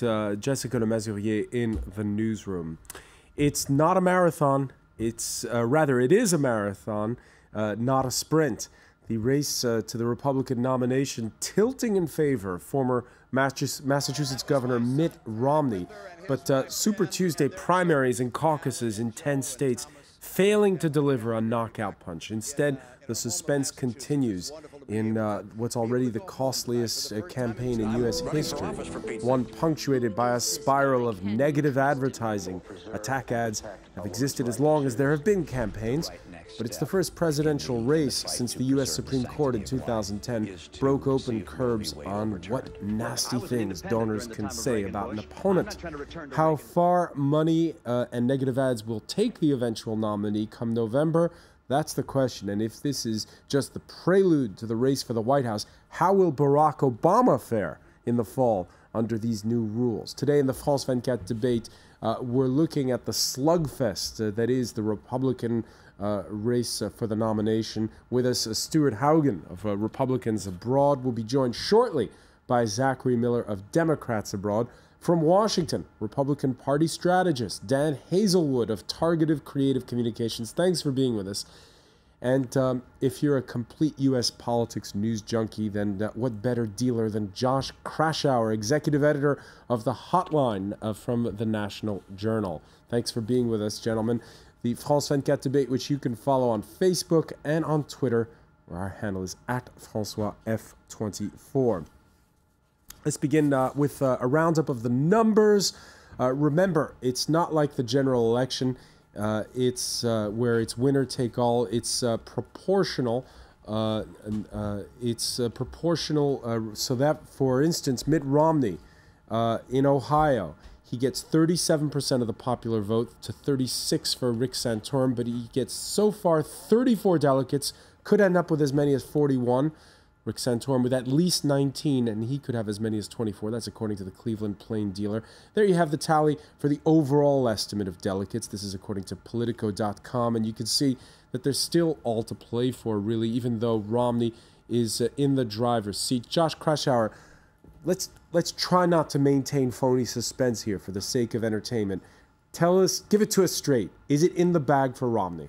Jessica Le Masurier in the newsroom. It's not a marathon. It's rather, it is a marathon, not a sprint. The race to the Republican nomination tilting in favor of former Massachusetts Governor Mitt Romney. But Super Tuesday primaries and caucuses in 10 states failing to deliver a knockout punch. Instead, the suspense continues in what's already the costliest campaign in U.S. history, one punctuated by a spiral of negative advertising. Attack ads have existed as long as there have been campaigns, but it's the first presidential race since the U.S. Supreme Court in 2010 broke open curbs on what nasty things donors can say about an opponent. How far money and negative ads will take the eventual nominee come November, that's the question. And if this is just the prelude to the race for the White House, how will Barack Obama fare in the fall under these new rules? Today in the France 24 debate, we're looking at the slugfest that is the Republican race for the nomination. With us, Stuart Haugen of Republicans Abroad will be joined shortly by Zachary Miller of Democrats Abroad. From Washington, Republican Party strategist Dan Hazelwood of Targeted Creative Communications. Thanks for being with us. And if you're a complete U.S. politics news junkie, then what better dealer than Josh Kraushaar, executive editor of The Hotline from the National Journal. Thanks for being with us, gentlemen. The France 24 debate, which you can follow on Facebook and on Twitter, where our handle is @FrancoisF24. Let's begin with a roundup of the numbers. Remember, it's not like the general election. It's where it's winner take all. It's proportional. It's proportional. So that, for instance, Mitt Romney in Ohio, he gets 37% of the popular vote to 36% for Rick Santorum, but he gets so far 34 delegates, could end up with as many as 41. Rick Santorum with at least 19, and he could have as many as 24. That's according to the Cleveland Plain Dealer. There you have the tally for the overall estimate of delegates. This is according to Politico.com, and you can see that there's still all to play for, really, even though Romney is in the driver's seat. Josh Kraushaar, let's try not to maintain phony suspense here for the sake of entertainment. Tell us, give it to us straight. Is it in the bag for Romney?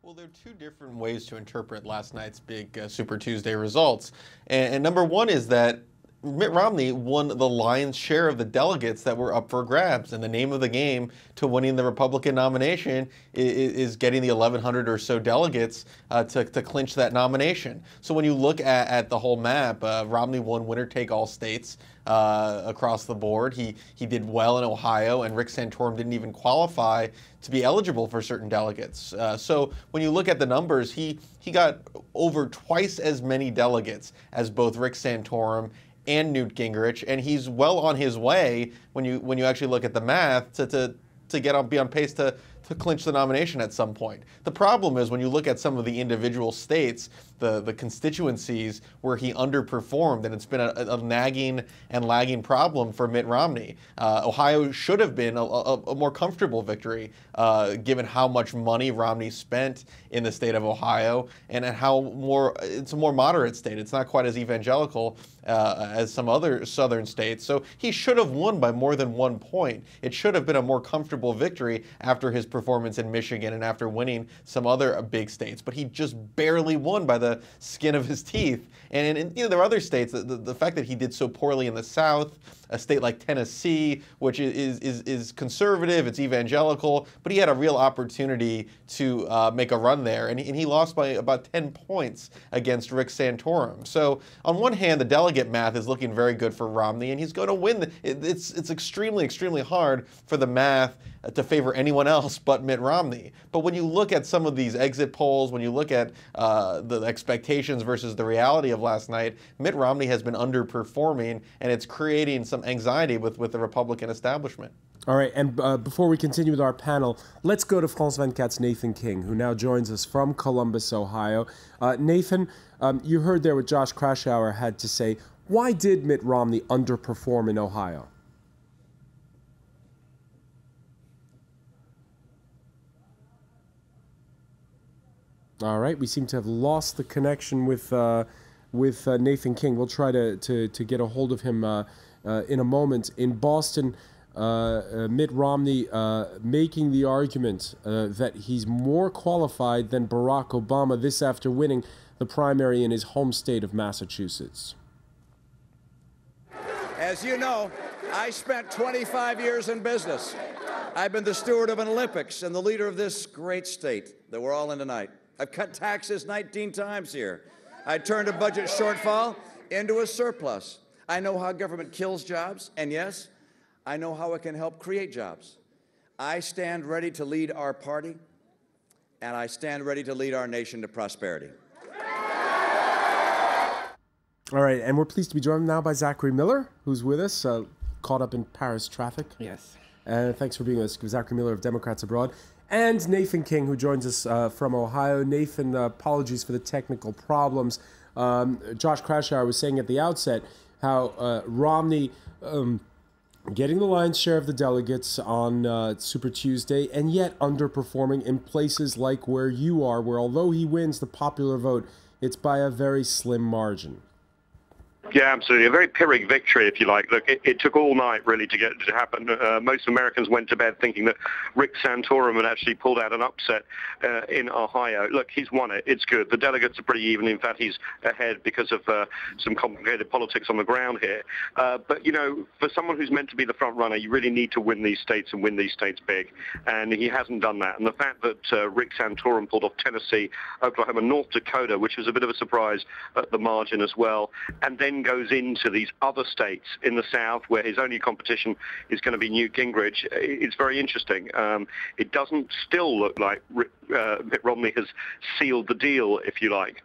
Well, there are two different ways to interpret last night's big Super Tuesday results. And number one is that Mitt Romney won the lion's share of the delegates that were up for grabs. And the name of the game to winning the Republican nomination is getting the 1,100 or so delegates to clinch that nomination. So when you look at the whole map, Romney won winner-take-all states across the board. He did well in Ohio, and Rick Santorum didn't even qualify to be eligible for certain delegates. So when you look at the numbers, he got over twice as many delegates as both Rick Santorum and Newt Gingrich, and he's well on his way when you actually look at the math to be on pace to clinch the nomination at some point. The problem is when you look at some of the individual states, the constituencies where he underperformed, and it's been a nagging and lagging problem for Mitt Romney. Ohio should have been a more comfortable victory, given how much money Romney spent in the state of Ohio, and how it's a more moderate state. It's not quite as evangelical as some other southern states. So he should have won by more than 1 point. It should have been a more comfortable victory after his performance in Michigan and after winning some other big states. But he just barely won by the skin of his teeth. And there are other states, the fact that he did so poorly in the South, a state like Tennessee, which is conservative, it's evangelical, but he had a real opportunity to make a run there, and he lost by about 10 points against Rick Santorum. So on one hand, the delegate math is looking very good for Romney, and he's going to win. It's extremely, extremely hard for the math to favor anyone else but Mitt Romney. But when you look at some of these exit polls, when you look at the expectations versus the reality of last night, Mitt Romney has been underperforming, and it's creating some anxiety with the Republican establishment. All right, and before we continue with our panel, let's go to France 24's Nathan King, who now joins us from Columbus, Ohio. Nathan, you heard there what Josh Kraushaar had to say. Why did Mitt Romney underperform in Ohio? All right, we seem to have lost the connection with Nathan King. We'll try to get a hold of him in a moment. In Boston, Mitt Romney making the argument that he's more qualified than Barack Obama, this after winning the primary in his home state of Massachusetts. As you know, I spent 25 years in business. I've been the steward of an Olympics and the leader of this great state that we're all in tonight. I've cut taxes 19 times here. I turned a budget shortfall into a surplus. I know how government kills jobs, and yes, I know how it can help create jobs. I stand ready to lead our party, and I stand ready to lead our nation to prosperity. All right, and we're pleased to be joined now by Zachary Miller, who's with us, caught up in Paris traffic. Yes. Thanks for being with us, Zachary Miller of Democrats Abroad. And Nathan King, who joins us from Ohio. Nathan, apologies for the technical problems. Josh Krashower was saying at the outset how Romney getting the lion's share of the delegates on Super Tuesday, and yet underperforming in places like where you are, where although he wins the popular vote, it's by a very slim margin. Yeah, absolutely. A very Pyrrhic victory, if you like. Look, it took all night, really, to get it to happen. Most Americans went to bed thinking that Rick Santorum had actually pulled out an upset in Ohio. Look, he's won it. It's good. The delegates are pretty even. In fact, he's ahead because of some complicated politics on the ground here. But, you know, for someone who's meant to be the front runner, you really need to win these states and win these states big. And he hasn't done that. And the fact that Rick Santorum pulled off Tennessee, Oklahoma, North Dakota, which was a bit of a surprise at the margin as well, and then goes into these other states in the South where his only competition is going to be Newt Gingrich. It's very interesting. It doesn't still look like Mitt Romney has sealed the deal, if you like.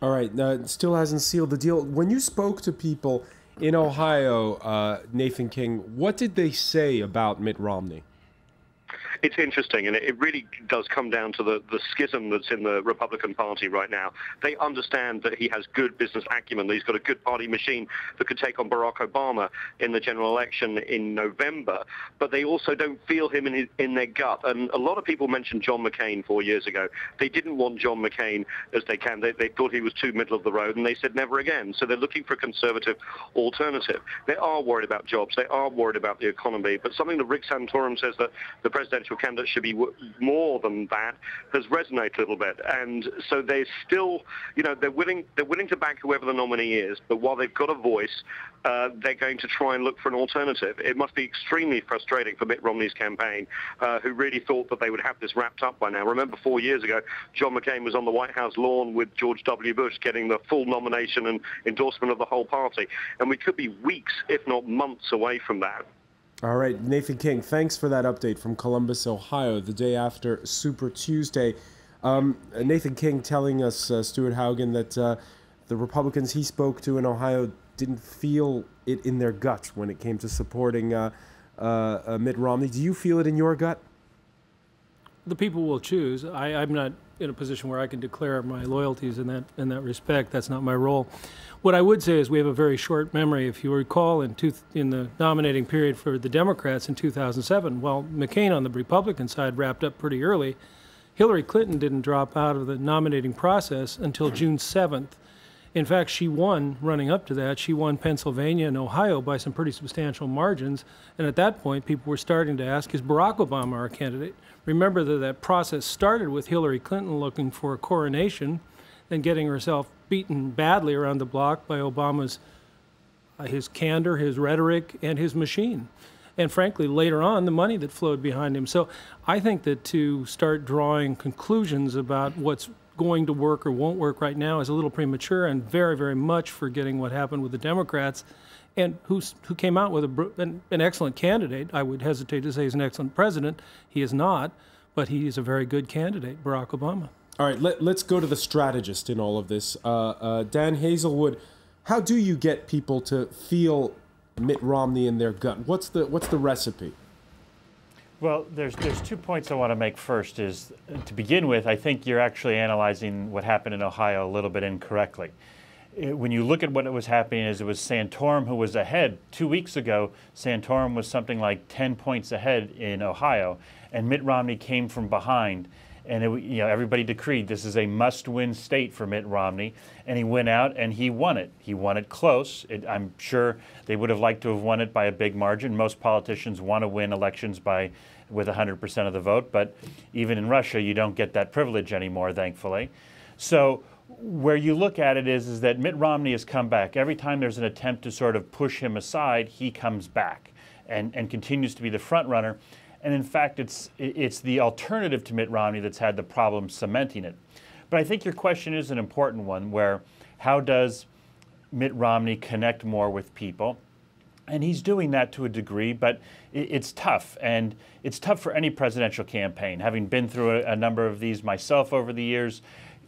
All right, it still hasn't sealed the deal. When you spoke to people in Ohio, Nathan King, what did they say about Mitt Romney? It's interesting, and it really does come down to the schism that's in the Republican Party right now. They understand that he has good business acumen, that he's got a good party machine that could take on Barack Obama in the general election in November, but they also don't feel him in their gut. And a lot of people mentioned John McCain 4 years ago. They didn't want John McCain as they can. They thought he was too middle of the road, and they said never again. So they're looking for a conservative alternative. They are worried about jobs. They are worried about the economy. But something that Rick Santorum says that the presidential candidate should be more than that has resonated a little bit, and so they're still, you know, they're willing to back whoever the nominee is, but while they've got a voice, they're going to try and look for an alternative. It must be extremely frustrating for Mitt Romney's campaign, who really thought that they would have this wrapped up by now. Remember, 4 years ago, John McCain was on the White House lawn with George W. Bush getting the full nomination and endorsement of the whole party, and we could be weeks, if not months, away from that. All right, Nathan King, thanks for that update from Columbus, Ohio, the day after Super Tuesday. Nathan King telling us, Stuart Haugen, that the Republicans he spoke to in Ohio didn't feel it in their gut when it came to supporting Mitt Romney. Do you feel it in your gut? The people will choose. I'm not in a position where I can declare my loyalties in that respect. That's not my role. What I would say is we have a very short memory. If you recall, in the nominating period for the Democrats in 2007, well, McCain on the Republican side wrapped up pretty early. Hillary Clinton didn't drop out of the nominating process until June 7th. In fact, she won, running up to that, she won Pennsylvania and Ohio by some pretty substantial margins. And at that point, people were starting to ask, is Barack Obama our candidate? Remember that process started with Hillary Clinton looking for a coronation and getting herself beaten badly around the block by Obama's his candor, his rhetoric, and his machine. And frankly, later on, the money that flowed behind him. So I think that to start drawing conclusions about what's going to work or won't work right now is a little premature, and very, very much forgetting what happened with the Democrats, and who came out with an excellent candidate. I would hesitate to say he's an excellent president. He is not, but he is a very good candidate, Barack Obama. All right, let's go to the strategist in all of this. Dan Hazelwood, how do you get people to feel Mitt Romney in their gut? What's the recipe? Well, there's 2 points I want to make. First is, to begin with, I think you're actually analyzing what happened in Ohio a little bit incorrectly. When you look at what was happening, is it was Santorum who was ahead. 2 weeks ago, Santorum was something like 10 points ahead in Ohio, and Mitt Romney came from behind. And everybody decreed this is a must-win state for Mitt Romney, and he went out and he won it. He won it close. I'm sure they would have liked to have won it by a big margin. Most politicians want to win elections with 100% of the vote, but even in Russia, you don't get that privilege anymore, thankfully. So where you look at it is that Mitt Romney has come back. Every time there's an attempt to sort of push him aside, he comes back and continues to be the front runner. And in fact, it's the alternative to Mitt Romney that's had the problem cementing it. But I think your question is an important one, where how does Mitt Romney connect more with people? And he's doing that to a degree, but it's tough. And it's tough for any presidential campaign. Having been through a number of these myself over the years,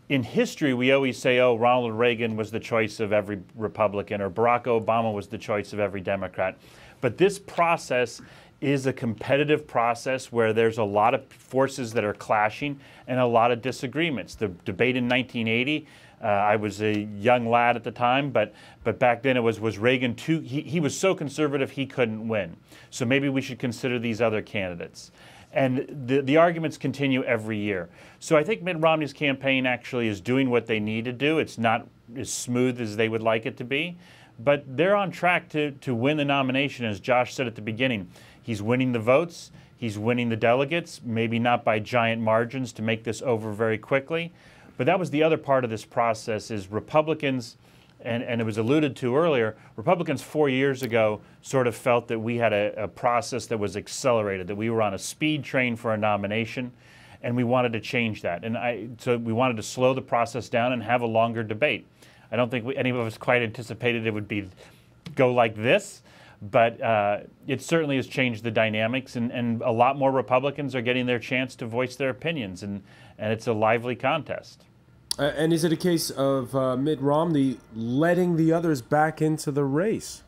in history, we always say, oh, Ronald Reagan was the choice of every Republican, or Barack Obama was the choice of every Democrat. But this process is a competitive process where there's a lot of forces that are clashing and a lot of disagreements. The debate in 1980, I was a young lad at the time, but back then it was Reagan too? He was so conservative he couldn't win. So maybe we should consider these other candidates. And the arguments continue every year. So I think Mitt Romney's campaign actually is doing what they need to do. It's not as smooth as they would like it to be, but they're on track to win the nomination, as Josh said at the beginning. He's winning the votes, he's winning the delegates, maybe not by giant margins to make this over very quickly. But that was the other part of this process, is Republicans, and it was alluded to earlier, Republicans 4 years ago sort of felt that we had a process that was accelerated, that we were on a speed train for a nomination, and we wanted to change that. And so we wanted to slow the process down and have a longer debate. I don't think any of us quite anticipated it would go like this. But it certainly has changed the dynamics, and a lot more Republicans are getting their chance to voice their opinions, and it's a lively contest. And is it a case of Mitt Romney letting the others back into the race?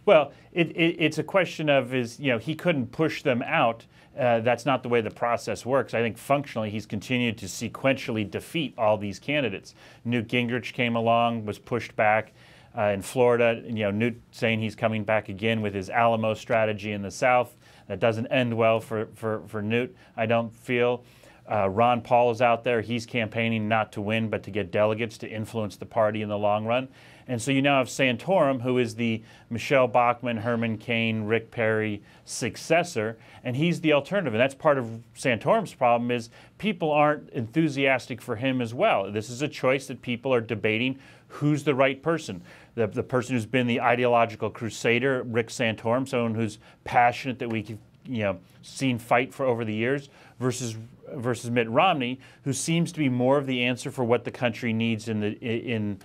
Well, it's a question of he couldn't push them out. That's not the way the process works. I think functionally he's continued to sequentially defeat all these candidates. Newt Gingrich came along, was pushed back. In Florida, Newt saying he's coming back again with his Alamo strategy in the South. That doesn't end well for Newt, I don't feel. Ron Paul is out there. He's campaigning not to win, but to get delegates to influence the party in the long run. And so you now have Santorum, who is the Michelle Bachmann, Herman Cain, Rick Perry successor, and he's the alternative. And that's part of Santorum's problem, is people aren't enthusiastic for him as well. This is a choice that people are debating who's the right person. The person who's been the ideological crusader, Rick Santorum, someone who's passionate that we've seen fight for over the years, versus Mitt Romney, who seems to be more of the answer for what the country needs in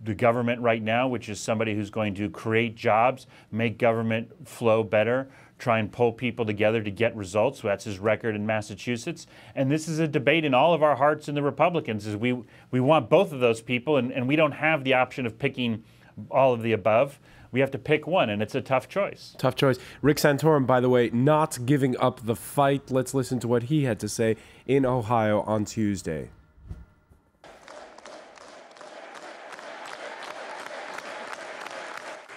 the government right now, which is somebody who's going to create jobs, make government flow better, try and pull people together to get results. So that's his record in Massachusetts. And this is a debate in all of our hearts in the Republicans, is we want both of those people, and we don't have the option of picking all of the above. We have to pick one, and it's a tough choice. Tough choice. Rick Santorum, by the way, not giving up the fight. Let's listen to what he had to say in Ohio on Tuesday.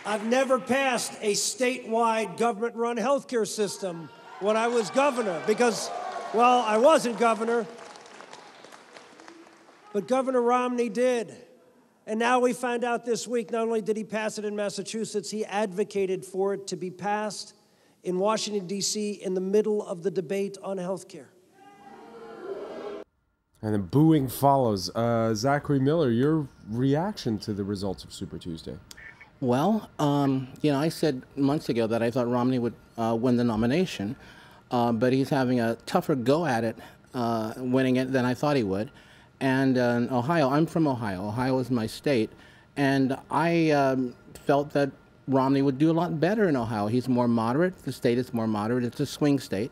I've never passed a statewide government-run healthcare system when I was governor because, well, I wasn't governor, but Governor Romney did. And now we find out this week, not only did he pass it in Massachusetts, he advocated for it to be passed in Washington, D.C. in the middle of the debate on healthcare. And then booing follows. Zachary Miller, your reaction to the results of Super Tuesday? Well, I said months ago that I thought Romney would win the nomination, but he's having a tougher go at it, winning it, than I thought he would. And in Ohio, I'm from Ohio. Ohio is my state, and I felt that Romney would do a lot better in Ohio. He's more moderate. The state is more moderate. It's a swing state.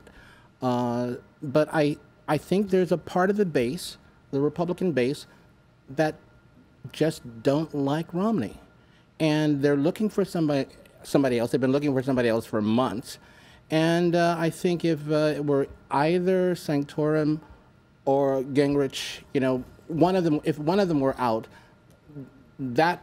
But I think there's a part of the base, the Republican base, that just don't like Romney. And they're looking for somebody else. They've been looking for somebody else for months. And I think if it were either Santorum or Gingrich, one of them, if one of them were out, that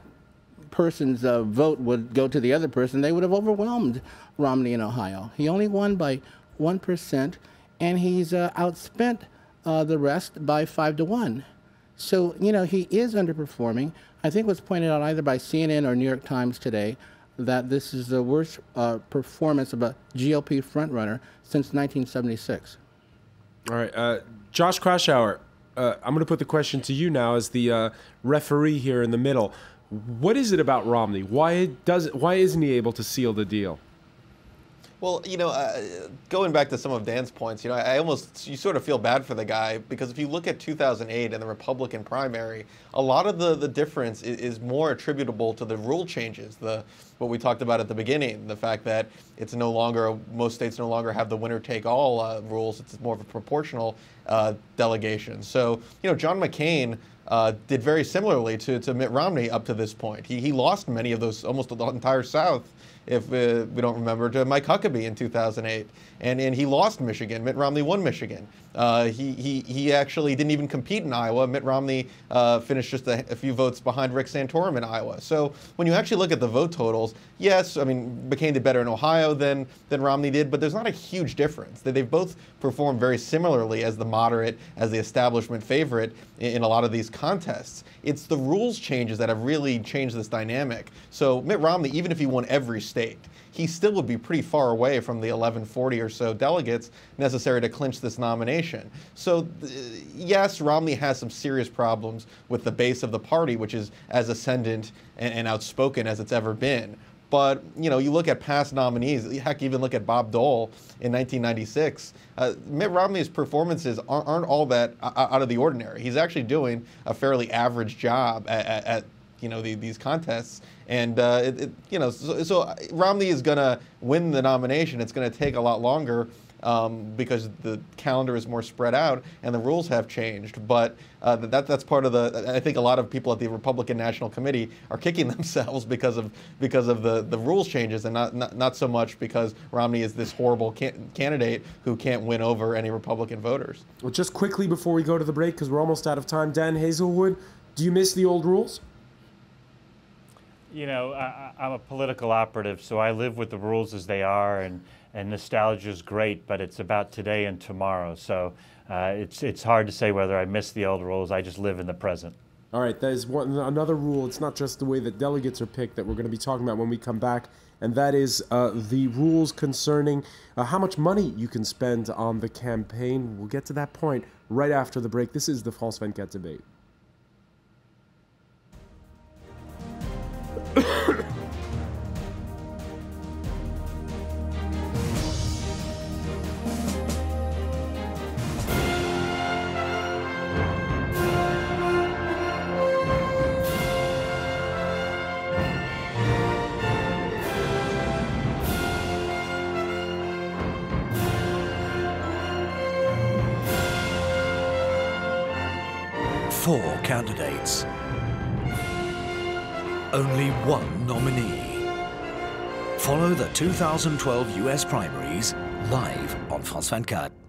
person's vote would go to the other person. They would have overwhelmed Romney in Ohio. He only won by 1%, and he's outspent the rest by 5-1. So, you know, he is underperforming. I think it was pointed out either by CNN or New York Times today that this is the worst performance of a GOP frontrunner since 1976. All right, Josh Kraushaar, I'm going to put the question to you now as the referee here in the middle. What is it about Romney? Why isn't he able to seal the deal? Well, you know, going back to some of Dan's points, you know, you sort of feel bad for the guy, because if you look at 2008 and the Republican primary, a lot of the difference is more attributable to the rule changes, what we talked about at the beginning, the fact that it's no longer, most states no longer have the winner-take-all rules. It's more of a proportional delegation. So, you know, John McCain did very similarly to Mitt Romney up to this point. He lost many of those, almost the entire South, if we don't remember, to Mike Huckabee in 2008. And he lost Michigan. Mitt Romney won Michigan. He actually didn't even compete in Iowa. Mitt Romney finished just a few votes behind Rick Santorum in Iowa. So when you actually look at the vote totals, yes, I mean, McCain did better in Ohio than Romney did, but there's not a huge difference. They've both performed very similarly as the moderate, as the establishment favorite in a lot of these contests. It's the rules changes that have really changed this dynamic. So Mitt Romney, even if he won every state, he still would be pretty far away from the 1140 or so delegates necessary to clinch this nomination. So yes, Romney has some serious problems with the base of the party, which is as ascendant and outspoken as it's ever been. But, you know, you look at past nominees, heck, even look at Bob Dole in 1996. Mitt Romney's performances aren't all that out of the ordinary. He's actually doing a fairly average job at you know, these contests. And, you know, so Romney is going to win the nomination. It's going to take a lot longer because the calendar is more spread out and the rules have changed. But that's part of I think a lot of people at the Republican National Committee are kicking themselves because of the rules changes, and not so much because Romney is this horrible candidate who can't win over any Republican voters. Well, just quickly before we go to the break, because we're almost out of time, Dan Hazelwood, do you miss the old rules? You know, I'm a political operative, so I live with the rules as they are, and nostalgia is great, but it's about today and tomorrow. So it's hard to say whether I miss the old rules. I just live in the present. All right, that is another rule. It's not just the way that delegates are picked that we're going to be talking about when we come back, and that is the rules concerning how much money you can spend on the campaign. We'll get to that point right after the break. This is the France 24 debate. Four candidates. Only one nominee. Follow the 2012 US primaries live on France 24.